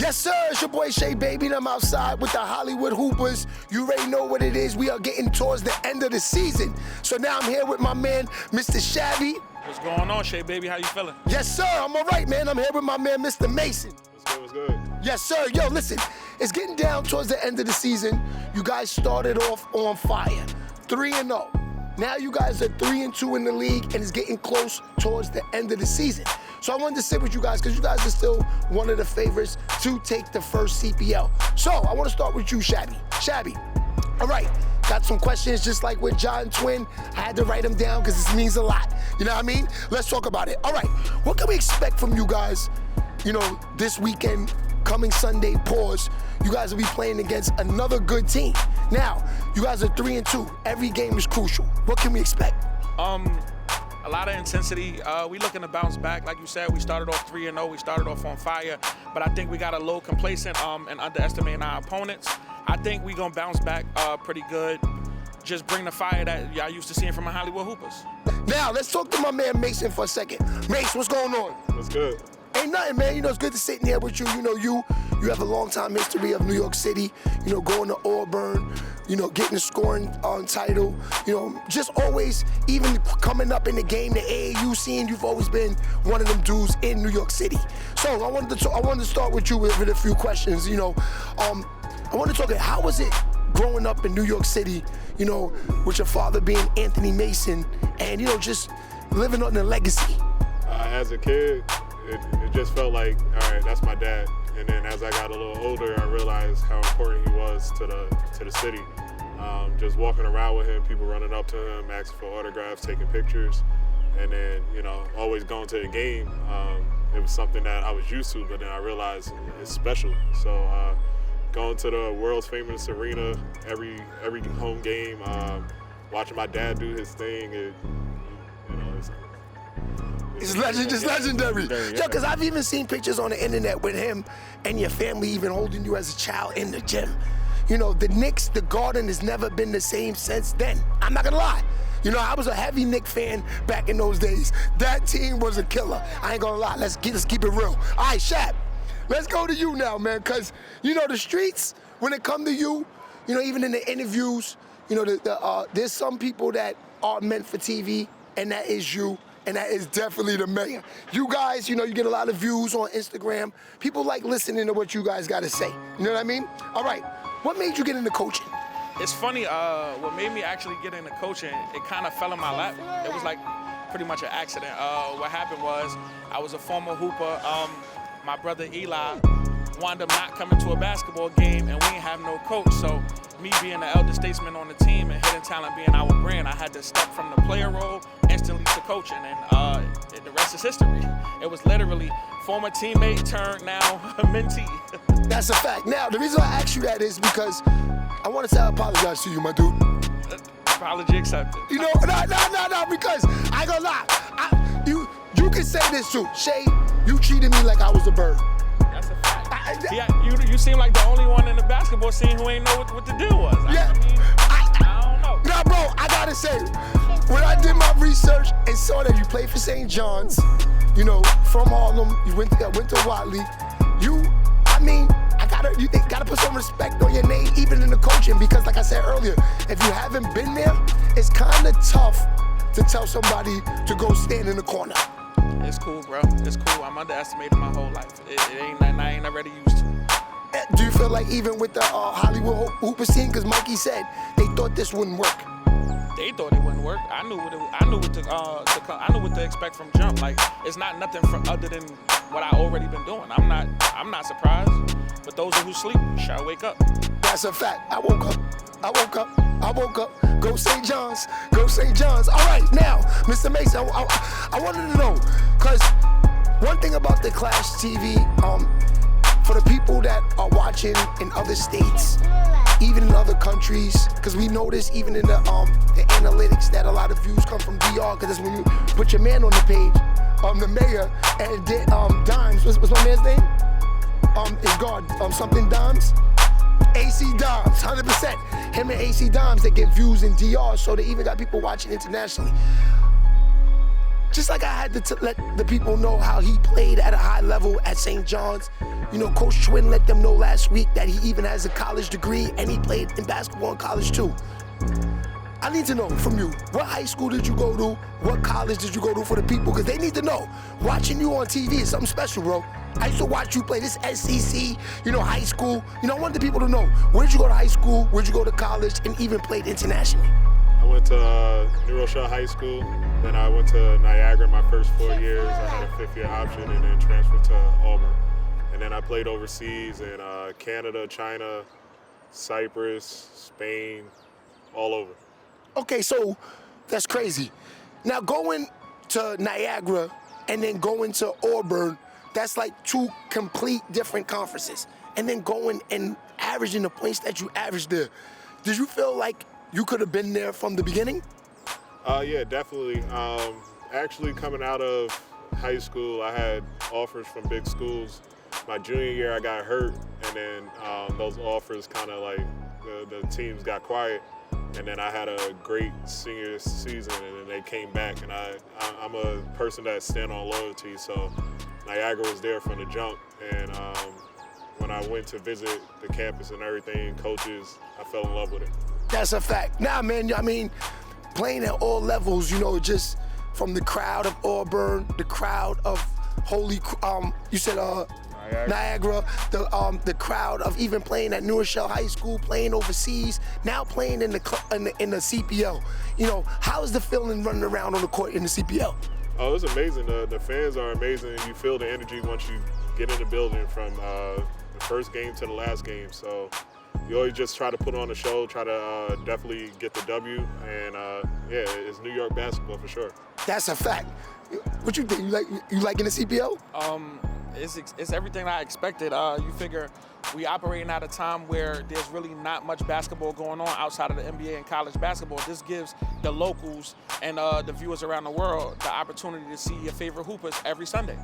Yes, sir, it's your boy Sheababy, and I'm outside with the Hollywood Hoopers. You already know what it is. We are getting towards the end of the season. So now I'm here with my man, Mr. Shabbie. What's going on, Sheababy? How you feeling? Yes, sir, I'm all right, man. I'm here with my man, Mr. Mason. What's good? Yes, sir. Yo, listen, it's getting down towards the end of the season. You guys started off on fire, 3-0. Now you guys are 3-2 in the league, and it's getting close towards the end of the season. So I wanted to sit with you guys because you guys are still one of the favorites to take the first CPL. So I want to start with you, Shabbie. Shabbie, all right, got some questions just like with John Twin. I had to write them down because this means a lot. You know what I mean? Let's talk about it. All right, what can we expect from you guys, this weekend, coming Sunday, pause? You guys will be playing against another good team. Now, you guys are 3-2. Every game is crucial. What can we expect? A lot of intensity. We looking to bounce back. Like you said, we started off 3-0. We started off on fire. But I think we got a little complacent and underestimating our opponents. I think we going to bounce back pretty good. Just bring the fire that y'all used to seeing from my Hollywood Hoopers. Now, let's talk to my man Mason for a second. Mace, what's going on? What's good? Ain't nothing, man. It's good to sit in here with you. You have a long time history of New York City, going to Auburn, getting a scoring title, just always, even coming up in the game, the AAU scene, you've always been one of them dudes in New York City. So I wanted to start with you with a few questions. I want to talk, how was it growing up in New York City, with your father being Antione Mason and, just living on the legacy? As a kid, it just felt like, all right, that's my dad. And then as I got a little older, I realized how important he was to the city. Just walking around with him, people running up to him, asking for autographs, taking pictures, and then, always going to a game. It was something that I was used to, but then I realized it's special. So going to the world's famous arena every home game, watching my dad do his thing, it's legendary. Yo, because I've even seen pictures on the internet with him and your family even holding you as a child in the gym. The Knicks, the Garden has never been the same since then. I'm not gonna lie. I was a heavy Knicks fan back in those days. That team was a killer. I ain't gonna lie. Let's keep it real. All right, Shab, let's go to you now, man, because, the streets, when it come to you, even in the interviews, there's some people that are meant for TV, and that is you. And that is definitely the mayor. You guys, you get a lot of views on Instagram. People like listening to what you guys got to say. You know what I mean? All right, what made you get into coaching? It's funny, what made me actually get into coaching, it kind of fell in my lap. It was like pretty much an accident. What happened was, I was a former hooper. My brother Eli wound up not coming to a basketball game, and we didn't have no coach. So me being the elder statesman on the team and Hidden Talent being our brand, I had to step from the player role instantly to coaching, and the rest is history. It was literally former teammate turned now mentee. That's a fact. Now, the reason I asked you that is because I wanted to apologize to you, my dude. Apology accepted. No, because I ain't gonna lie. You can say this too. Shay, you treated me like I was a bird. That's a fact. You seem like the only one in the basketball scene who ain't know what the deal was. I don't know. Nah, bro, I gotta say, when I did my research and saw that you played for St. John's, from Harlem, you went to Watley, you gotta put some respect on your name, even in the coaching, because like I said earlier, if you haven't been there, it's kind of tough to tell somebody to go stand in the corner. It's cool, bro. It's cool. I'm underestimating my whole life. It ain't nothing I ain't already used to. Do you feel like even with the Hollywood Hooper scene, because Mikey said they thought this wouldn't work? They thought it wouldn't work. I knew what to expect from jump. Like, it's not nothing other than what I already been doing. I'm not surprised. But those who sleep shall wake up. That's a fact. I woke up. Go St. John's. Go St. John's. All right, now, Mr. Mason, I wanted to know, because one thing about the ClashTV, for the people that are watching in other states, even in other countries, because we notice even in the analytics that a lot of views come from DR, because that's when you put your man on the page, the mayor, and Dimes, what's my man's name? Is God, something Dimes? AC Dimes, 100%. Him and AC Dimes, they get views in DR, so they even got people watching internationally. Just like I had to let the people know how he played at a high level at St. John's, You know, Coach Twin let them know last week that he even has a college degree and he played in basketball in college too. I need to know from you, what high school did you go to? What college did you go to for the people? Because they need to know. Watching you on TV is something special, bro. I used to watch you play this SEC, you know, high school. You know, I want the people to know, where'd you go to high school? Where'd you go to college? And even played internationally? I went to New Rochelle High School. Then I went to Niagara my first 4 years. I had a 5th-year option and then transferred to Auburn. And then I played overseas in Canada, China, Cyprus, Spain, all over. Okay, so that's crazy. Now going to Niagara and then going to Auburn, that's like 2 complete different conferences. And then going and averaging the points that you averaged there. Did you feel like you could have been there from the beginning? Yeah, definitely. Actually, coming out of high school, I had offers from big schools. My junior year, I got hurt, and then those offers kind of like, the teams got quiet. And then I had a great senior season, and then they came back. And I'm a person that stand on loyalty, so Niagara was there from the jump. And when I went to visit the campus and everything, coaches, I fell in love with it. That's a fact. Nah, man, I mean, playing at all levels, you know, just from the crowd of Auburn, the crowd of you said Niagara, the crowd of even playing at New Rochelle High School, playing overseas, now playing in the CPL. You know, how's the feeling running around on the court in the CPL? Oh, it's amazing. The fans are amazing. You feel the energy once you get in the building from the first game to the last game. So you always just try to put on a show, try to definitely get the W, and yeah, it's New York basketball for sure. That's a fact. What you think? You like in the CPL? It's everything I expected. You figure we operating at a time where there's really not much basketball going on outside of the NBA and college basketball. This gives the locals and the viewers around the world the opportunity to see your favorite hoopers every Sunday.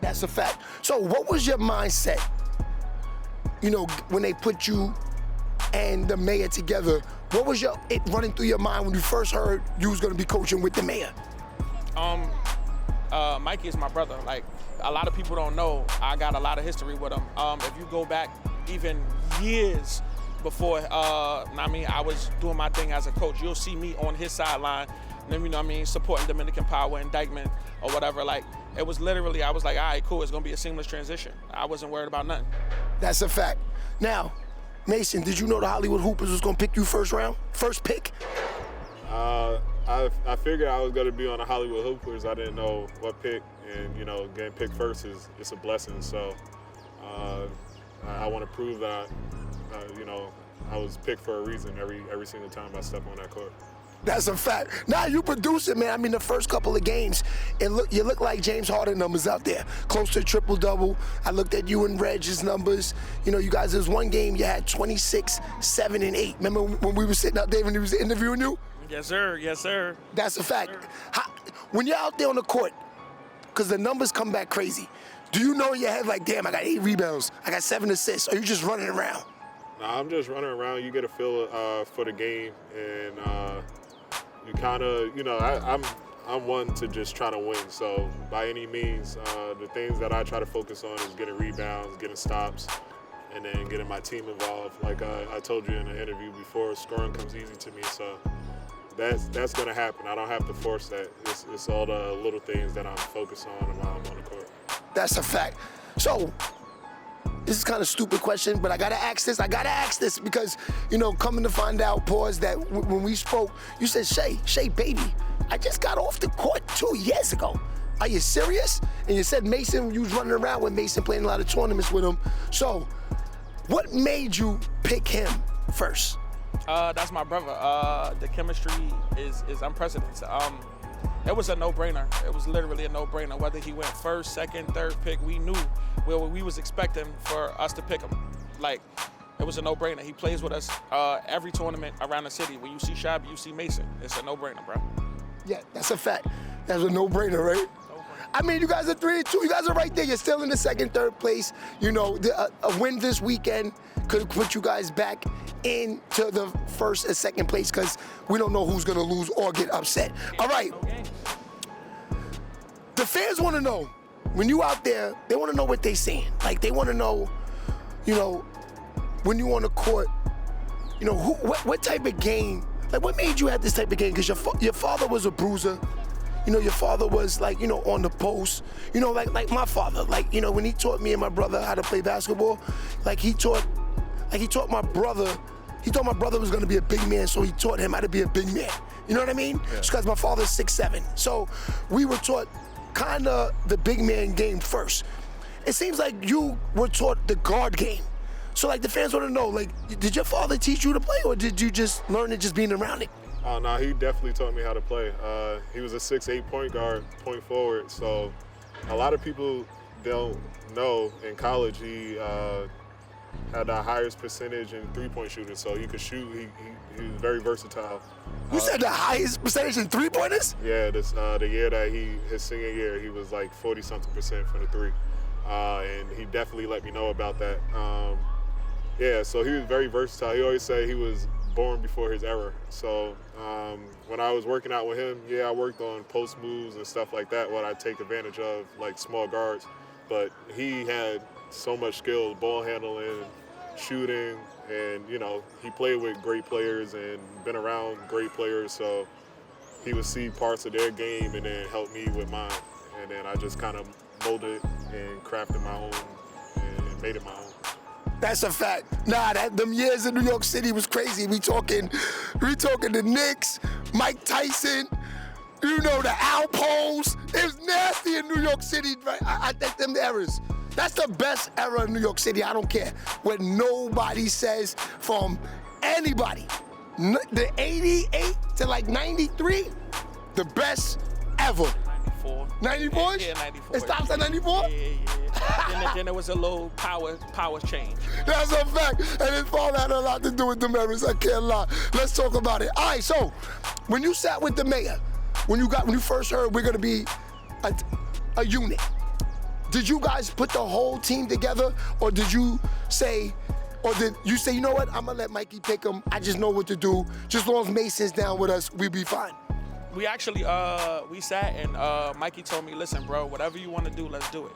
That's a fact. So what was your mindset, you know, when they put you and the mayor together? What was it running through your mind when you first heard you was going to be coaching with the mayor? Mikey is my brother. Like, a lot of people don't know, I got a lot of history with him. If you go back even years before, I was doing my thing as a coach, you'll see me on his sideline, supporting Dominican Power and Dykeman or whatever. Like, it was literally, I was like, all right, cool, it's gonna be a seamless transition. I wasn't worried about nothing. That's a fact. Now, Mason, did you know the Hollywood Hoopers was gonna pick you first pick? I figured I was going to be on the Hollywood Hoopers. I didn't know what pick, and getting picked first it's a blessing. So I want to prove that I was picked for a reason every single time I step on that court. That's a fact. Now you produce it, man. I mean, the first couple of games, you look like James Harden numbers out there, close to triple-double. I looked at you and Reg's numbers. You know, you guys, there was one game you had 26, 7, and 8. Remember when we were sitting out there when he was interviewing you? Yes, sir. Yes, sir. That's a fact. When you're out there on the court, because the numbers come back crazy, do you know in your head, like, damn, I got 8 rebounds, I got 7 assists, or you just running around? Nah, I'm just running around. You get a feel for the game, and you kind of, I'm one to just try to win. So by any means, the things that I try to focus on is getting rebounds, getting stops, and then getting my team involved. Like I told you in the interview before, scoring comes easy to me. So that's going to happen. I don't have to force that. It's all the little things that I'm focused on while I'm on the court. That's a fact. So this is kind of stupid question, but I gotta ask this because, coming to find out, pause, that when we spoke, you said, Sheababy, I just got off the court 2 years ago. Are you serious? And you said Mason, you was running around with Mason, playing a lot of tournaments with him. So what made you pick him first? That's my brother. The chemistry is unprecedented. It was a no-brainer. It was literally a no-brainer. Whether he went first, second, third pick, we knew where we was expecting for us to pick him. Like, it was a no-brainer. He plays with us every tournament around the city. When you see Shabbie, you see Mason. It's a no-brainer, bro. Yeah, that's a fact. That's a no-brainer, right? No-brainer. I mean, you guys are 3-2. You guys are right there. You're still in the second, third place. A win this weekend could put you guys back into the first and second place because we don't know who's going to lose or get upset. All right. The fans want to know, when you out there, they want to know what they saying. Like, they want to know, you know, when you on the court, you know, what type of game, like, what made you have this type of game? Because your father was a bruiser. You know, your father was, like, you know, on the post. You know, like my father. Like, you know, when he taught me and my brother how to play basketball, like, he taught my brother, he thought my brother was gonna be a big man, so he taught him how to be a big man. You know what I mean? Yeah. Just because my father's 6'7". So we were taught kind of the big man game first. It seems like you were taught the guard game. So, like, the fans want to know, like, did your father teach you to play, or did you just learn it just being around it? Oh, no, he definitely taught me how to play. He was a 6'8" point guard, point forward. So a lot of people don't know in college he had the highest percentage in three-point shooting. So he could shoot. He was very versatile. You said the highest percentage in three-pointers? Yeah, the year that his senior year, he was like 40-something% from the three. And he definitely let me know about that. Yeah, so he was very versatile. He always said he was born before his era. So when I was working out with him, yeah, I worked on post moves and stuff like that, what I take advantage of, like small guards. But he had so much skill, ball handling, shooting, and, you know, he played with great players and been around great players, so he would see parts of their game and then help me with mine. And then I just kind of molded and crafted my own and made it my own. That's a fact. Nah, them years in New York City was crazy. We talking the Knicks, Mike Tyson, you know, the Alpos. It was nasty in New York City. Right? I think them eras. That's the best era in New York City. I don't care what nobody says from anybody. The 88 to like 93, the best ever. 94. 94? Yeah, 94. It stops at 94? Yeah. Then there was a little power change. That's a fact. And his father had a lot to do with the eras. I can't lie. Let's talk about it. All right, so when you sat with the mayor, when you first heard we're gonna be a unit, did you guys put the whole team together, or did you say, you know what, I'm gonna let Mikey pick him, I just know what to do, just as long as Mason's down with us, we'll be fine? We actually, we sat and Mikey told me, listen, bro, whatever you want to do, let's do it.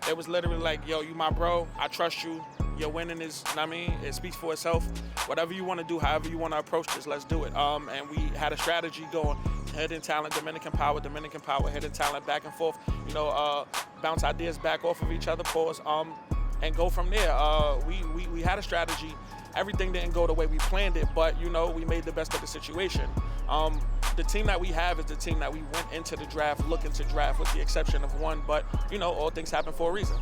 It was literally like, yo, you my bro, I trust you, your winning is, you know what I mean, it speaks for itself. Whatever you want to do, however you want to approach this, let's do it. And we had a strategy going, hidden talent, Dominican power, hidden talent, back and forth, you know, bounce ideas back off of each other, pause, and go from there. We had a strategy. Everything didn't go the way we planned it, but, you know, we made the best of the situation. The team that we have is the team that we went into the draft looking to draft, with the exception of one, but, you know, all things happen for a reason.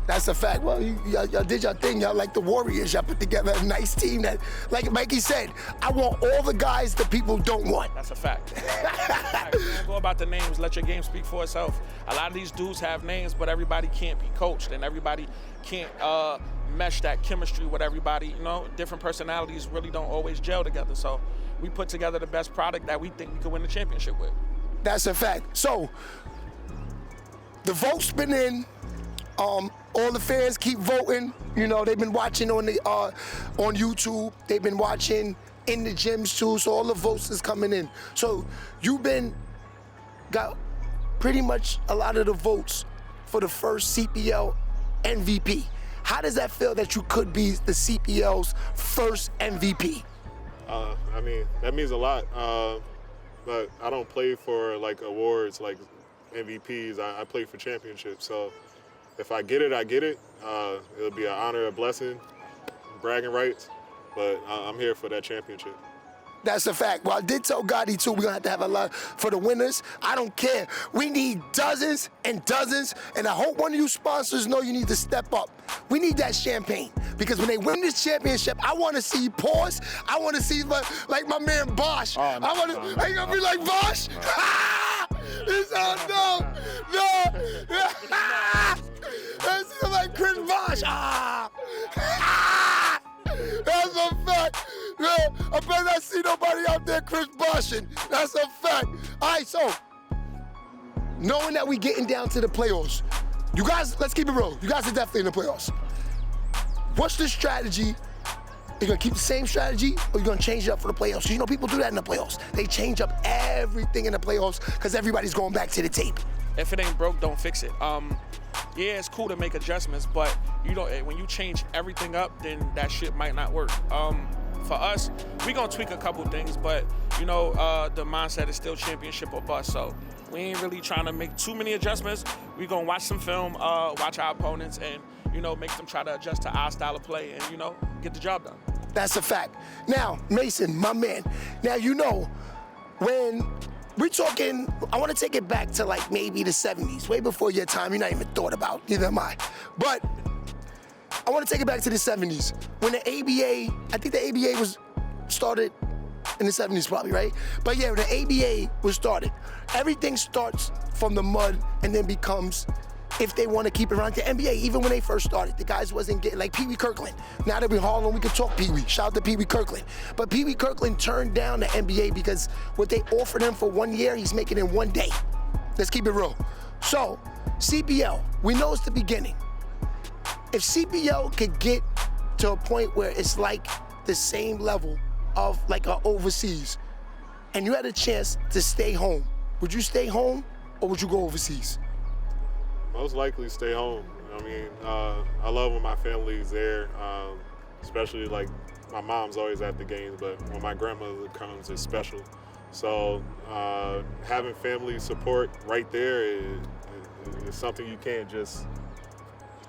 That's a fact. Well, y'all did your thing. Y'all like the Warriors. Y'all put together a nice team that, like Mikey said, I want all the guys that people don't want. That's a fact. We don't go about the names. Let your game speak for itself. A lot of these dudes have names, but everybody can't be coached, and everybody can't mesh that chemistry with everybody. You know, different personalities really don't always gel together. So we put together the best product that we think we could win the championship with. That's a fact. So the vote's been in. All the fans keep voting. You know, they've been watching on YouTube. They've been watching in the gyms too. So all the votes is coming in. So you've got pretty much a lot of the votes for the first CPL MVP. How does that feel that you could be the CPL's first MVP? I mean, that means a lot. But I don't play for like awards like MVPs. I play for championships. So if I get it, I get it. It'll be an honor, a blessing, bragging rights, but I'm here for that championship. That's a fact. Well, I did tell Gotti, too, we're going to have a lot for the winners. I don't care. We need dozens and dozens, and I hope one of you sponsors know you need to step up. We need that champagne, because when they win this championship, I want to see pause. I want to see, like my man Bosch. Are you going to be like Bosch? It's no. That's like Chris Bosch. That's a fact. I better not see nobody out there Chris Bosching. That's a fact. All right, so knowing that we getting down to the playoffs, you guys, let's keep it real. You guys are definitely in the playoffs. What's the strategy? You gonna keep the same strategy, or you gonna change it up for the playoffs? 'Cause you know people do that in the playoffs. They change up everything in the playoffs because everybody's going back to the tape. if it ain't broke, don't fix it. Yeah, it's cool to make adjustments, but you know, when you change everything up, then that shit might not work. For us, we gonna tweak a couple things, but you know, the mindset is still championship or bust. So we ain't really trying to make too many adjustments. We gonna watch some film, watch our opponents, and you know, make them try to adjust to our style of play, and you know, get the job done. That's a fact. Now, Mason, my man. Now you know when we're talking, I want to take it back to like maybe the 70s, way before your time. You're not even thought about, neither am I. But I want to take it back to the 70s when the ABA, I think the ABA was started in the 70s probably, right? But yeah, when the ABA was started, everything starts from the mud and then becomes, if they want to keep it around the NBA, even when they first started, the guys wasn't getting, like Pee Wee Kirkland. Now that we're Harlem, we can talk Pee Wee. Shout out to Pee Wee Kirkland. But Pee Wee Kirkland turned down the NBA because what they offered him for 1 year, he's making in 1 day. Let's keep it real. So, CPL, we know it's the beginning. If CPL could get to a point where it's like the same level of like an overseas, and you had a chance to stay home, would you stay home or would you go overseas? Most likely stay home. I mean, I love when my family's there, especially like my mom's always at the games, but when my grandmother comes, it's special. So having family support right there is something you can't just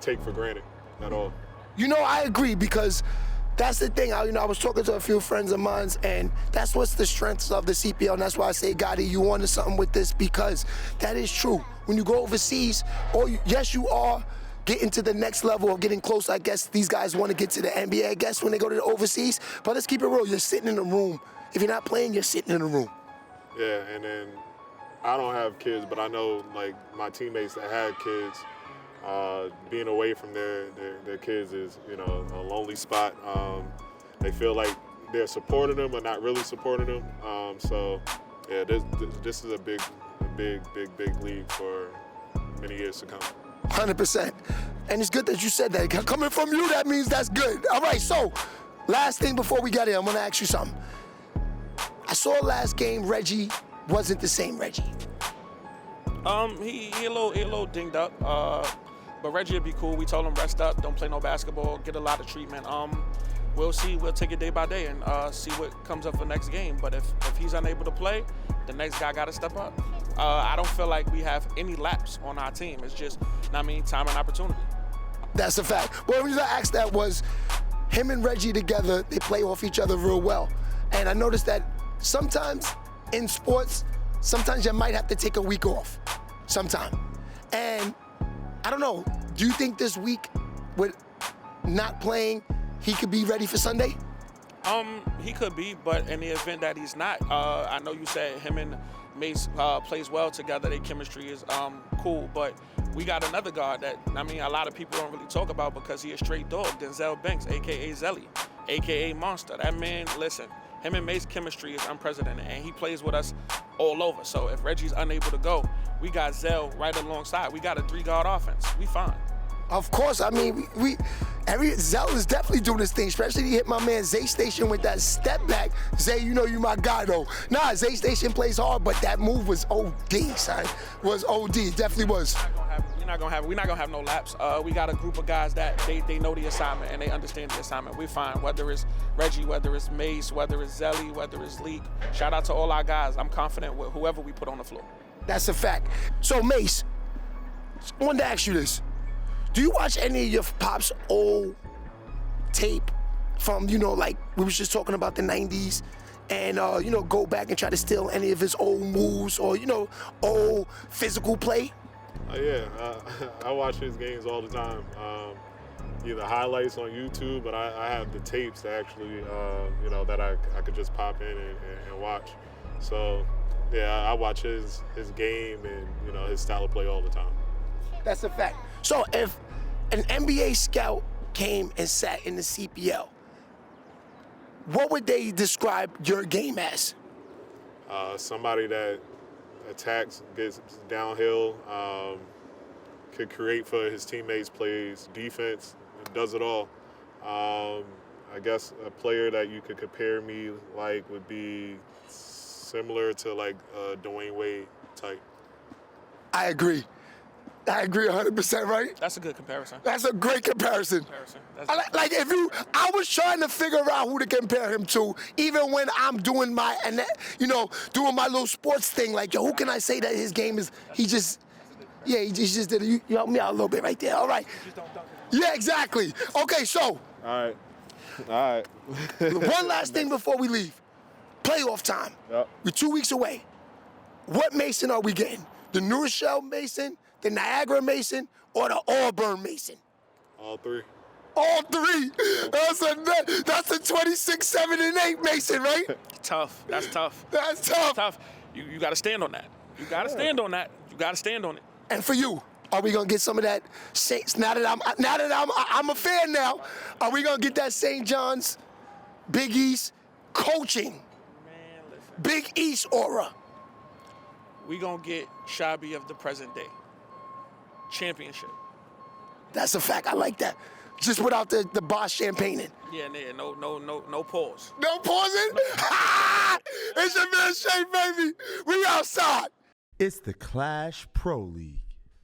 take for granted at all. You know, I agree, because that's the thing. I was talking to a few friends of mine, and that's what's the strengths of the CPL, and that's why I say, Gotti, you onto something with this, because that is true. When you go overseas, yes, you are getting to the next level of getting close. I guess these guys want to get to the NBA, I guess, when they go to the overseas. But let's keep it real. You're sitting in a room. If you're not playing, you're sitting in a room. Yeah, and then I don't have kids, but I know like my teammates that had kids, being away from their kids is, you know, a lonely spot. They feel like they're supporting them but not really supporting them. So yeah, this is a big league for many years to come. 100%. And it's good that you said that. Coming from you, that means that's good. All right, so last thing before we get in, I'm gonna ask you something. I saw last game Reggie wasn't the same Reggie. He a little dinged up. But Reggie would be cool. We told him rest up, don't play no basketball, get a lot of treatment. We'll see. We'll take it day by day and see what comes up for next game. But if he's unable to play, the next guy got to step up. I don't feel like we have any laps on our team. It's just, time and opportunity. That's a fact. Well, the reason I asked that was him and Reggie together, they play off each other real well. And I noticed that sometimes in sports, sometimes you might have to take a week off. Sometime. And I don't know, do you think this week with not playing, he could be ready for Sunday? He could be, but in the event that he's not, I know you said him and Mace plays well together. Their chemistry is cool, but we got another guard that, a lot of people don't really talk about because he a straight dog, Denzel Banks, a.k.a. Zelly, a.k.a. Monster. That man, listen, him and Mace's chemistry is unprecedented, and he plays with us all over. So if Reggie's unable to go, we got Zell right alongside. We got a 3-guard offense. We fine. Of course, Zell is definitely doing his thing, especially he hit my man Zay Station with that step back. Zay, you know you my guy though. Nah, Zay Station plays hard, but that move was OD, son. Was OD, definitely was. We're not gonna have no laps. We got a group of guys that they know the assignment and they understand the assignment. We're fine. Whether it's Reggie, whether it's Mace, whether it's Zelly, whether it's Leak. Shout out to all our guys. I'm confident with whoever we put on the floor. That's a fact. So Mace, I wanted to ask you this. Do you watch any of your pop's old tape from, like we was just talking about the 90s and, go back and try to steal any of his old moves or, old physical play? Yeah, I watch his games all the time. Either highlights on YouTube, but I have the tapes that actually, that I could just pop in and watch. So, yeah, I watch his game and, his style of play all the time. That's a fact. So if an NBA scout came and sat in the CPL, what would they describe your game as? Somebody that attacks, gets downhill, could create for his teammates, plays defense, does it all. I guess a player that you could compare me like would be similar to like Dwayne Wade type. I agree. I agree 100%, right? That's a good comparison. That's a great comparison. Like if I was trying to figure out who to compare him to, even when I'm doing my, doing my little sports thing. Like, yo, who can I say that his game is? He just did it. You helped me out a little bit right there. All right. Yeah, exactly. Okay, so. All right. One last thing before we leave. Playoff time. Yep. We're 2 weeks away. What Mason are we getting? The New Rochelle Mason, the Niagara Mason, or the Auburn Mason? All three. All three. That's a 26, 7, and 8 Mason, right? Tough. That's tough. That's tough. Tough. You got to stand on that. You got to stand on that. You got to stand on it. And for you, are we gonna get some of that Saints? Now that I'm a fan now, are we gonna get that St. John's, Big East coaching? Man, listen. Big East aura. We gonna get Shabbie of the present day. Championship. That's a fact. I like that. Just without the boss champagne in. Yeah, no pause. No pausing? It's your man Sheababy. We outside. It's the Clash Pro League.